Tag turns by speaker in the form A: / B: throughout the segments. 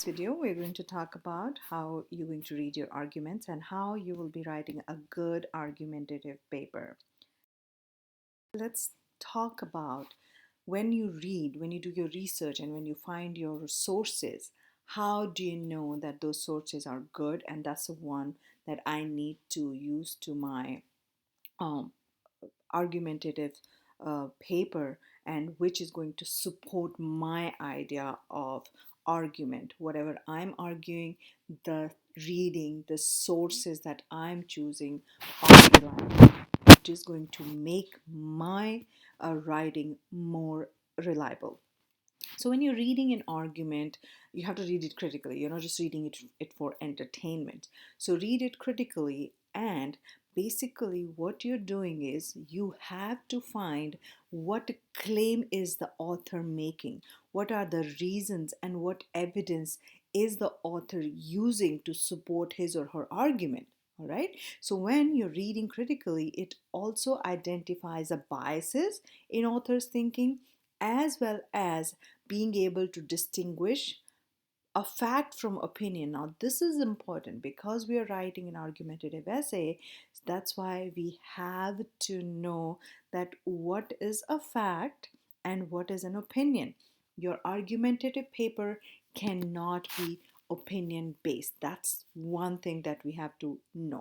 A: this video, we're going to talk about how you're going to read your arguments and how you will be writing a good argumentative paper. Let's talk about when you read, when you do your research, and when you find your sources, how do you know that those sources are good and that's the one that I need to use to my um, argumentative paper, and which is going to support my idea of argument. Whatever I'm arguing, the reading, the sources that I'm choosing are reliable, which is going to make my writing more reliable. So when you're reading an argument, you have to read it critically. You're not just reading it for entertainment. So read it critically, and basically what you're doing is you have to find what claim is the author making, what are the reasons and what evidence is the author using to support his or her argument. All right. So when you're reading critically, it also identifies the biases in author's thinking, as well as being able to distinguish a fact from opinion. Now, this is important because we are writing an argumentative essay. That's why we have to know that what is a fact and what is an opinion. Your argumentative paper cannot be opinion based. That's one thing that we have to know.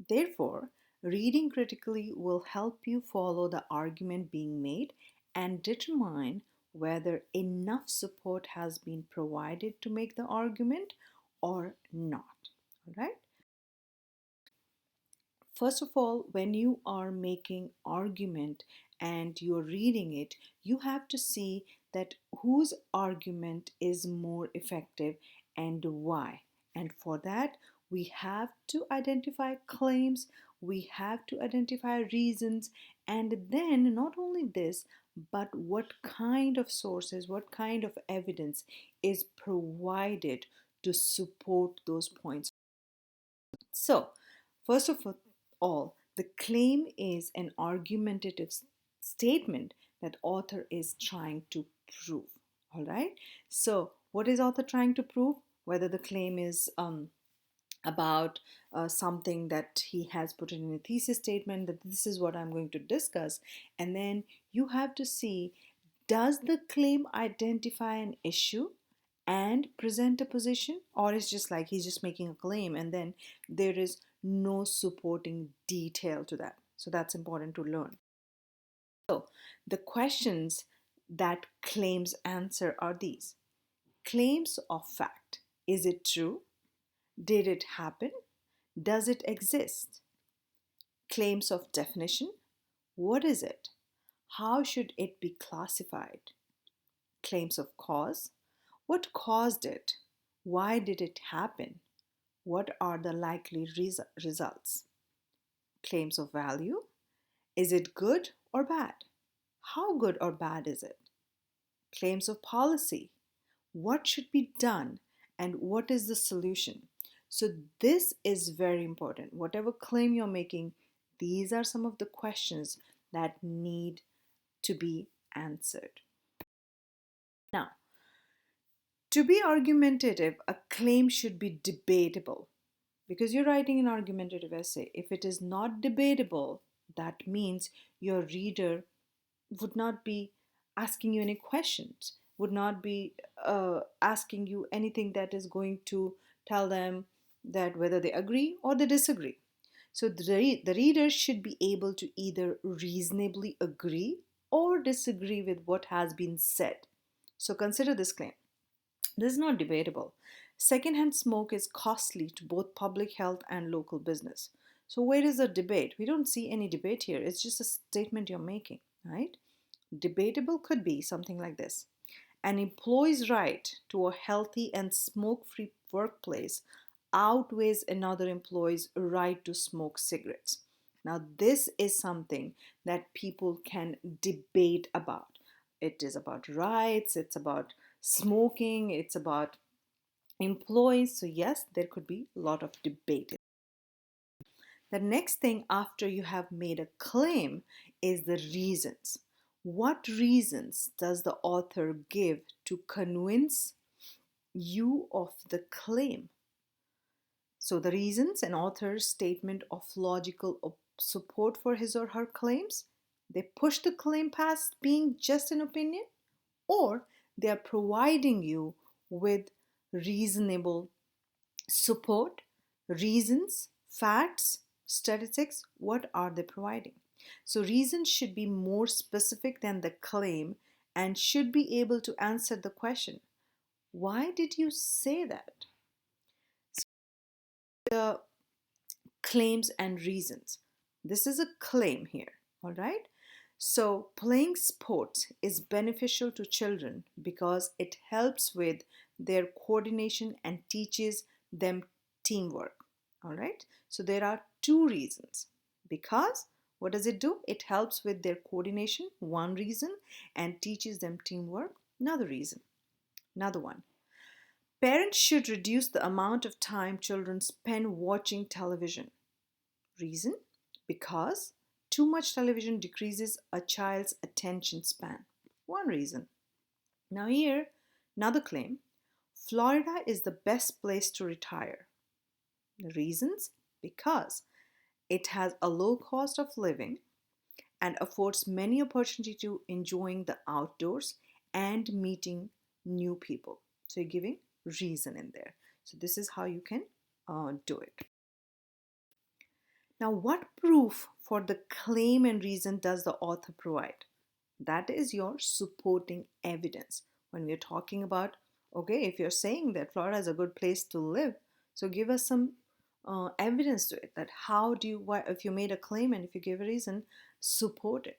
A: Therefore, reading critically will help you follow the argument being made and determine whether enough support has been provided to make the argument or not. All right. First of all, when you are making argument and you're reading it, you have to see that whose argument is more effective and why. And for that, we have to identify claims, we have to identify reasons, and then not only this, but what kind of sources, what kind of evidence is provided to support those points. So, first of all, the claim is an argumentative statement that author is trying to prove. All right. So, what is author trying to prove? Whether the claim is about something that he has put in a thesis statement, that this is what I'm going to discuss, and then you have to see, does the claim identify an issue and present a position, or it's just like he's just making a claim and then there is no supporting detail to that. So that's important to learn. So the questions that claims answer are these: claims of fact. Is it true? Did it happen? Does it exist? Claims of definition. What is it? How should it be classified? Claims of cause. What caused it? Why did it happen? What are the likely results? Claims of value. Is it good or bad? How good or bad is it? Claims of policy. What should be done and what is the solution? So this is very important. Whatever claim you're making, these are some of the questions that need to be answered. Now, to be argumentative, a claim should be debatable, because you're writing an argumentative essay. If it is not debatable, that means your reader would not be asking you any questions, would not be asking you anything that is going to tell them that whether they agree or they disagree. So the reader should be able to either reasonably agree or disagree with what has been said. So consider this claim. This is not debatable. Secondhand smoke is costly to both public health and local business. So where is the debate? We don't see any debate here. It's just a statement you're making, right? Debatable could be something like this: an employee's right to a healthy and smoke-free workplace outweighs another employee's right to smoke cigarettes. Now, this is something that people can debate about. It is about rights, it's about smoking, it's about employees. So, yes, there could be a lot of debate. The next thing after you have made a claim is the reasons. What reasons does the author give to convince you of the claim. So the reasons, an author's statement of logical support for his or her claims, they push the claim past being just an opinion, or they are providing you with reasonable support, reasons, facts, statistics. What are they providing? So reasons should be more specific than the claim and should be able to answer the question, why did you say that? The claims and reasons. This is a claim here, all right? So, playing sports is beneficial to children because it helps with their coordination and teaches them teamwork, all right? So, there are two reasons. Because what does it do? It helps with their coordination, one reason, and teaches them teamwork, another reason, another one. Parents should reduce the amount of time children spend watching television. Reason? Because too much television decreases a child's attention span. One reason. Now, here, another claim, Florida is the best place to retire. The reasons? Because it has a low cost of living and affords many opportunity to enjoying the outdoors and meeting new people. So, you're giving reason in there. So, this is how you can do it. Now, what proof for the claim and reason does the author provide? That is your supporting evidence. When we're talking about, okay, if you're saying that Florida is a good place to live, so give us some evidence to it. That how do you, why, if you made a claim and if you give a reason, support it.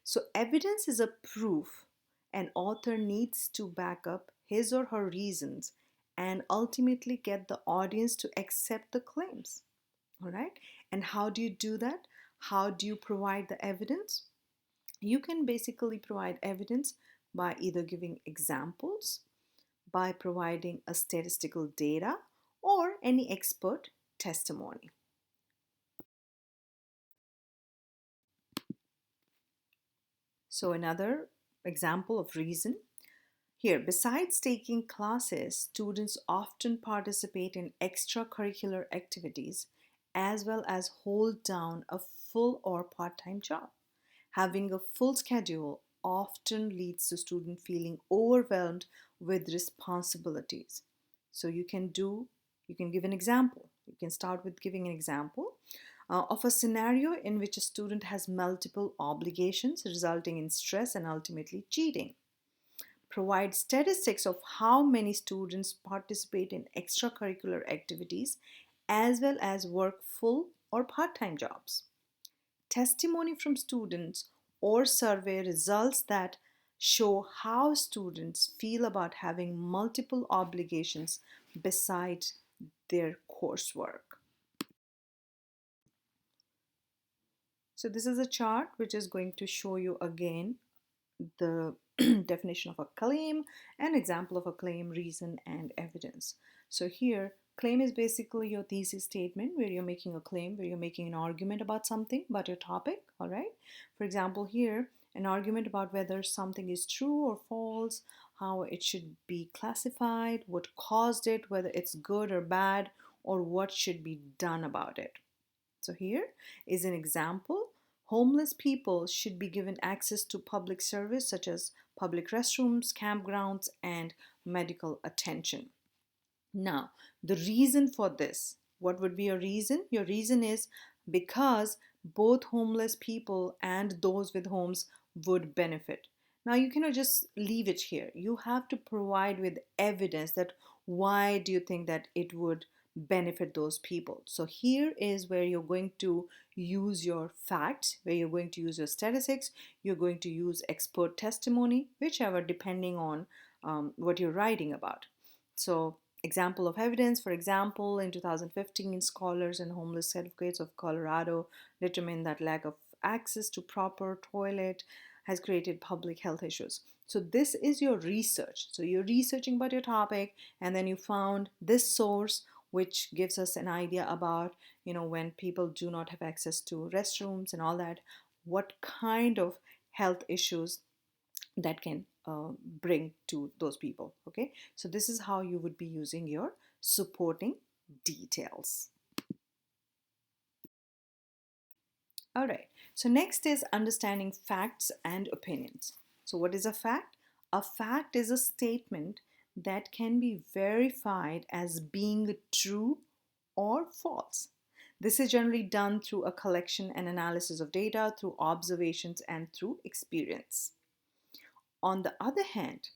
A: So, evidence is a proof. An author needs to back up his or her reasons and ultimately get the audience to accept the claims. All right. And how do you do that? How do you provide the evidence? You can basically provide evidence by either giving examples, by providing a statistical data, or any expert testimony. So, another example of reason here, besides taking classes, students often participate in extracurricular activities as well as hold down a full or part time job. Having a full schedule often leads to student feeling overwhelmed with responsibilities. So you can give an example. You can start with giving an example of a scenario in which a student has multiple obligations resulting in stress and ultimately cheating. Provide statistics of how many students participate in extracurricular activities as well as work full or part time jobs. Testimony from students or survey results that show how students feel about having multiple obligations besides their coursework. So this is a chart which is going to show you again the definition of a claim, an example of a claim, reason, and evidence. So here, claim is basically your thesis statement where you're making a claim, where you're making an argument about something, about your topic, all right? For example, here, an argument about whether something is true or false, how it should be classified, what caused it, whether it's good or bad, or what should be done about it. So here is an example. Homeless people should be given access to public service such as public restrooms, campgrounds, and medical attention. Now, the reason for this, what would be your reason? Your reason is because both homeless people and those with homes would benefit. Now, you cannot just leave it here. You have to provide with evidence that why do you think that it would benefit those people. So here is where you're going to use your facts, where you're going to use your statistics, you're going to use expert testimony, whichever depending on what you're writing about. So example of evidence, for example, in 2015, scholars and homeless advocates of Colorado determined that lack of access to proper toilet has created public health issues. So this is your research. So you're researching about your topic and then you found this source which gives us an idea about, when people do not have access to restrooms and all that, what kind of health issues that can bring to those people. Okay, so this is how you would be using your supporting details. All right, so next is understanding facts and opinions. So what is a fact? A fact is a statement that can be verified as being true or false. This is generally done through a collection and analysis of data, through observations, and through experience. On the other hand,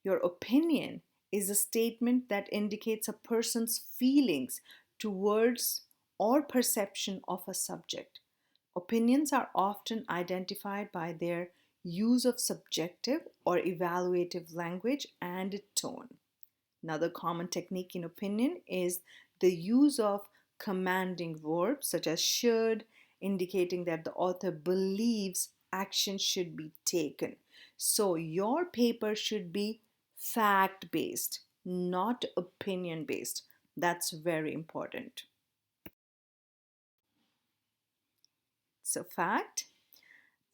A: your opinion is a statement that indicates a person's feelings towards or perception of a subject. Opinions are often identified by their use of subjective or evaluative language and tone. Another common technique in opinion is the use of commanding verbs such as should, indicating that the author believes action should be taken. So your paper should be fact based, not opinion based. That's very important. So, fact.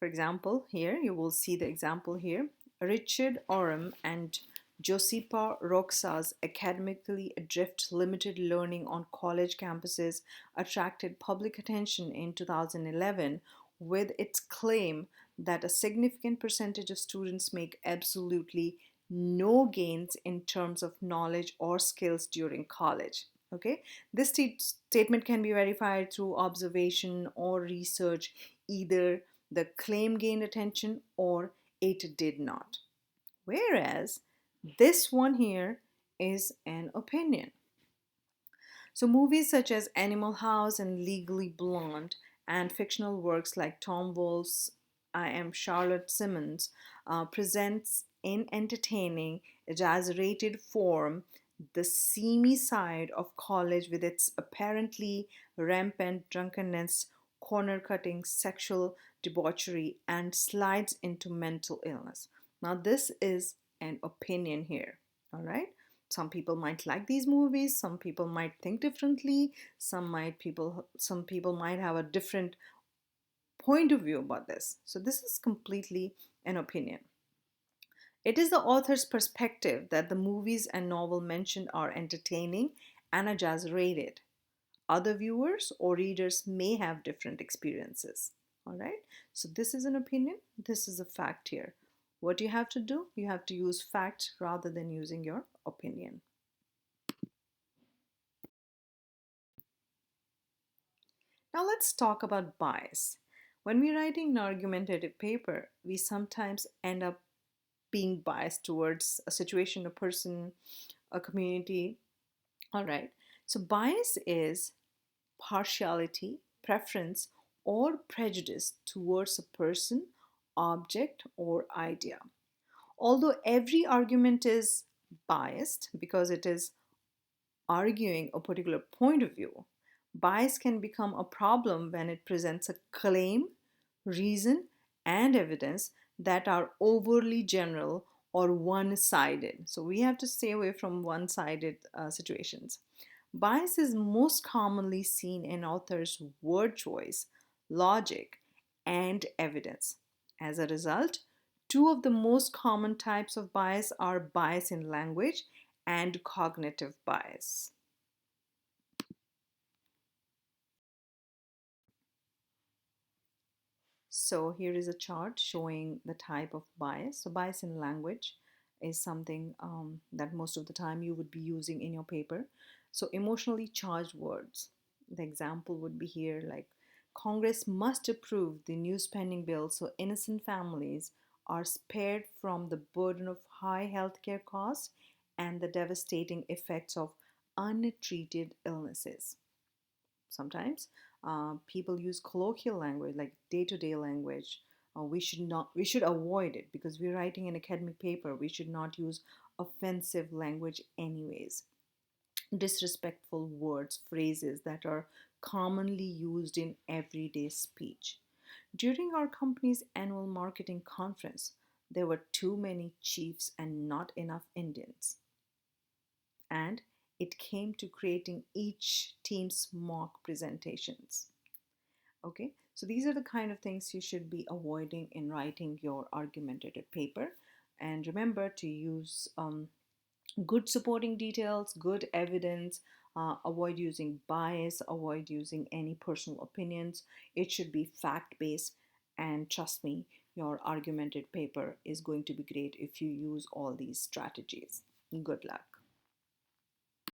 A: For example, here you will see the example here. Richard Oram and Josipa Roxa's academically adrift limited learning on college campuses attracted public attention in 2011 with its claim that a significant percentage of students make absolutely no gains in terms of knowledge or skills during college. Okay, this statement can be verified through observation or research. Either the claim gained attention or it did not. Whereas this one here is an opinion. So, movies such as Animal House and Legally Blonde, and fictional works like Tom Wolfe's I Am Charlotte Simmons, presents in entertaining, exaggerated form the seamy side of college with its apparently rampant drunkenness, corner cutting, sexual debauchery, and slides into mental illness. Now, this is an opinion here, all right? Some people might like these movies, some people might think differently, some people might have a different point of view about this. So this is completely an opinion. It is the author's perspective that the movies and novel mentioned are entertaining and exaggerated. Other viewers or readers may have different experiences. All right, so this is an opinion, this is a fact here. What you have to do, you have to use fact rather than using your opinion. Now let's talk about bias. When we're writing an argumentative paper, we sometimes end up being biased towards a situation, a person, a community. All right. So bias is partiality, preference, or prejudice towards a person, object, or idea. Although every argument is biased because it is arguing a particular point of view, bias can become a problem when it presents a claim, reason, and evidence that are overly general or one sided. So we have to stay away from one sided situations. Bias is most commonly seen in authors' word choice, logic, and evidence. As a result, two of the most common types of bias are bias in language and cognitive bias. So here is a chart showing the type of bias. So bias in language is something that most of the time you would be using in your paper. So emotionally charged words. The example would be here like Congress must approve the new spending bill so innocent families are spared from the burden of high healthcare costs and the devastating effects of untreated illnesses. Sometimes people use colloquial language like day-to-day language. We should avoid it because we're writing an academic paper. We should not use offensive language anyways. Disrespectful words, phrases that are commonly used in everyday speech. During our company's annual marketing conference, there were too many chiefs and not enough Indians, and it came to creating each team's mock presentations. Okay, so these are the kind of things you should be avoiding in writing your argumentative paper. And remember to use good supporting details, good evidence. Avoid using bias, avoid using any personal opinions. It should be fact based. And trust me, your argumented paper is going to be great if you use all these strategies. Good luck.